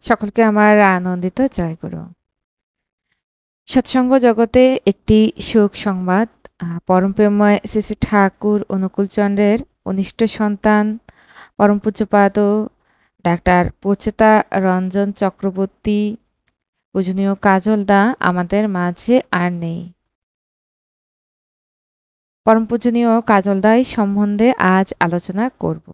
সকলকে আমার আনন্দিত জয়গুরু। সৎসঙ্গ জগতে একটি শোক সংবাদ। পরম প্রেমময় শ্রী শ্রী ঠাকুর অনুকূলচন্দ্রের কনিষ্ঠ সন্তান পরম পূজ্যপাদ ডাক্তার পচেতা রঞ্জন চক্রবর্তী পূজনীয় কাজল দা আমাদের মাঝে আর নেই। পরম পূজনীয় কাজল দাই সম্বন্ধে আজ আলোচনা করব।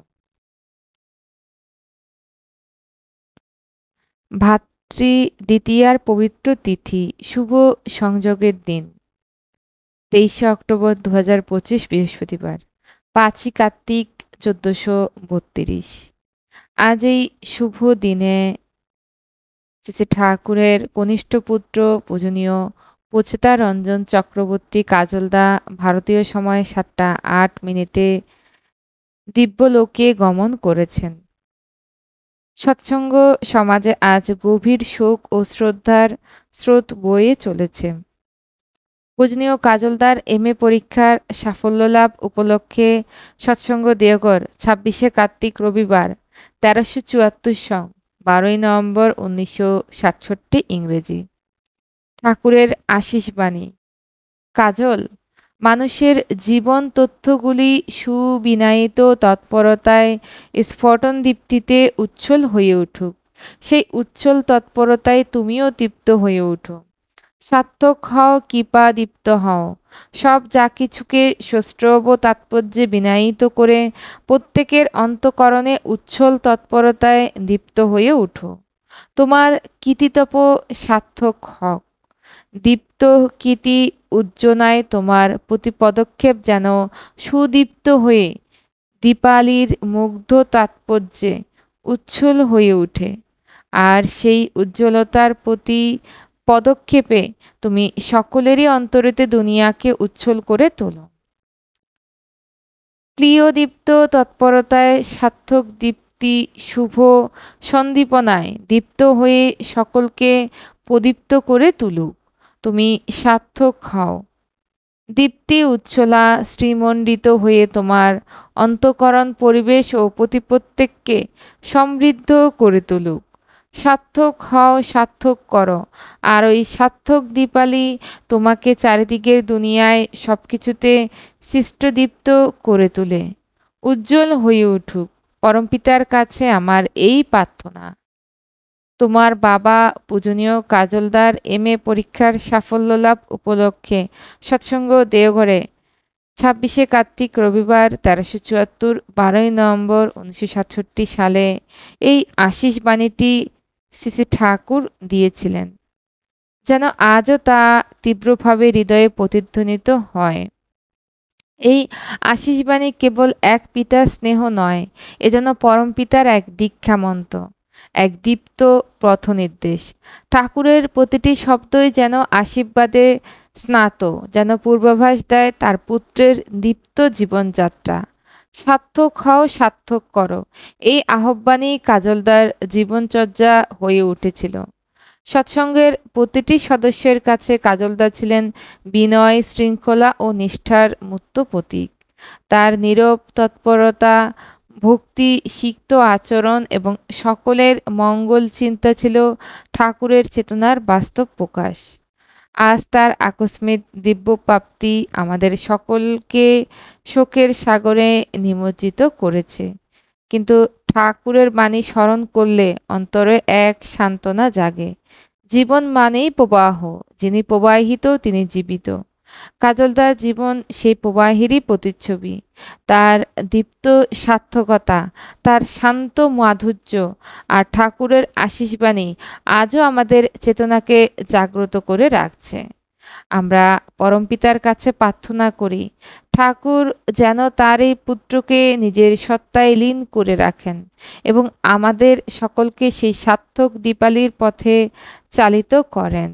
ভাতৃ দ্বিতীয়ার পবিত্র তিথি, শুভ সংযোগের দিন 23শে অক্টোবর 2025 বৃহস্পতিবার, 5ই কার্তিক 1432। আজ এই শুভ দিনে শ্রী ঠাকুরের কনিষ্ঠ পুত্র পূজনীয় পচেতা রঞ্জন চক্রবর্তী কাজলদা ভারতীয় সময় 7টা 8 মিনিটে দিব্যলোকে গমন করেছেন। সৎসঙ্গ সমাজে আজ গভীর শোক ও শ্রদ্ধার স্রোত বয়ে চলেছে। পূজনীয় কাজলদার MA পরীক্ষার সাফল্য লাভ উপলক্ষে সৎসঙ্গ দেওঘর 26শে কার্তিক রবিবার 1374 সং 12ই নভেম্বর 1967 ইংরেজি। ঠাকুরের আশিস বাণী। কাজল, মানুষের জীবন তথ্যগুলি সুবিনায়িত তৎপরতায় স্ফটন দীপ্তিতে উচ্ছল হয়ে উঠুক। সেই উচ্ছল তৎপরতায় তুমিও তৃপ্ত হয়ে উঠো। সার্থক হও, কৃপা দীপ্ত হও। সব যা কিছুকে সৌষ্ঠব তাৎপর্যে বিনায়িত করে প্রত্যেকের অন্তঃকরণে উচ্ছল তৎপরতায় দীপ্ত হয়ে উঠো। তোমার কৃতিতপ সার্থক হক। দীপ্ত কীর্তি উজ্জ্বনায় তোমার প্রতি পদক্ষেপ যেন সুদীপ্ত হয়ে দীপালির মুগ্ধ তাৎপর্যে উচ্ছল হয়ে ওঠে। আর সেই উজ্জ্বলতার প্রতি পদক্ষেপে তুমি সকলেরই অন্তরেতে দুনিয়াকে উচ্ছল করে তোলো। ক্লিয়দীপ্ত তৎপরতায় সার্থক দীপ্তি শুভ সন্দীপনায় দীপ্ত হয়ে সকলকে প্রদীপ্ত করে তুলুক। তুমি সার্থক হও। দীপ্তি উচ্ছলা শ্রীমণ্ডিত হয়ে তোমার অন্তঃকরণ পরিবেশ ও প্রত্যেককে সমৃদ্ধ করে তুলুক। সার্থক হও, সার্থক করো। আর ওই সার্থক দীপালি তোমাকে চারিদিকের দুনিয়ায় সব কিছুতে সৃষ্টদীপ্ত করে তোলে, উজ্জ্বল হয়ে উঠুক। পরমপিতার কাছে আমার এই প্রার্থনা। তোমার বাবা পূজনীয় কাজলদার MA পরীক্ষার সাফল্য লাভ উপলক্ষে সৎসঙ্গ দেওঘরে 26শে কার্তিক রবিবার 1374 12ই নভেম্বর 1967 সালে এই আশিস বাণীটি শ্রী শ্রী ঠাকুর দিয়েছিলেন, যেন আজও তা তীব্রভাবে হৃদয়ে প্রতিধ্বনিত হয়। এই আশিস বাণী কেবল এক পিতার স্নেহ নয়, এ যেন পরম পিতার এক দীক্ষামন্ত্র, এক দীপ্ত পথনির্দেশ। ঠাকুরের প্রতিটি শব্দই যেন আশীর্বাদে স্নাত, যেন পূর্বাভাস দেয় তার পুত্রের দীপ্ত জীবনযাত্রা। সার্থক হও, সার্থক করো, এই আহ্বানই কাজলদার জীবনচর্যা হয়ে উঠেছিল। সৎসঙ্গের প্রতিটি সদস্যের কাছে কাজলদা ছিলেন বিনয়, শৃঙ্খলা ও নিষ্ঠার মূর্ত প্রতীক। তার নীরব তৎপরতা, ভক্তি সিক্ত আচরণ এবং সকলের মঙ্গল চিন্তা ছিল ঠাকুরের চেতনার বাস্তব প্রকাশ। আজ তার আকস্মিক দিব্যপ্রাপ্তি আমাদের সকলকে শোকের সাগরে নিমজ্জিত করেছে, কিন্তু ঠাকুরের বাণী স্মরণ করলে অন্তরে এক সান্ত্বনা জাগে। জীবন মানেই প্রবাহ, যিনি প্রবাহিত তিনি জীবিত। কাজলদার জীবন সেই প্রবাহেরই প্রতিচ্ছবি। তার দীপ্ত সার্থকতা, তার শান্ত মাধুর্য আর ঠাকুরের আশীষবাণী আজও আমাদের চেতনাকে জাগ্রত করে রাখছে। আমরা পরমপিতার কাছে প্রার্থনা করি ঠাকুর যেন তার এই পুত্রকে নিজের সত্তায় লীন করে রাখেন এবং আমাদের সকলকে সেই সার্থক দীপালির পথে চালিত করেন।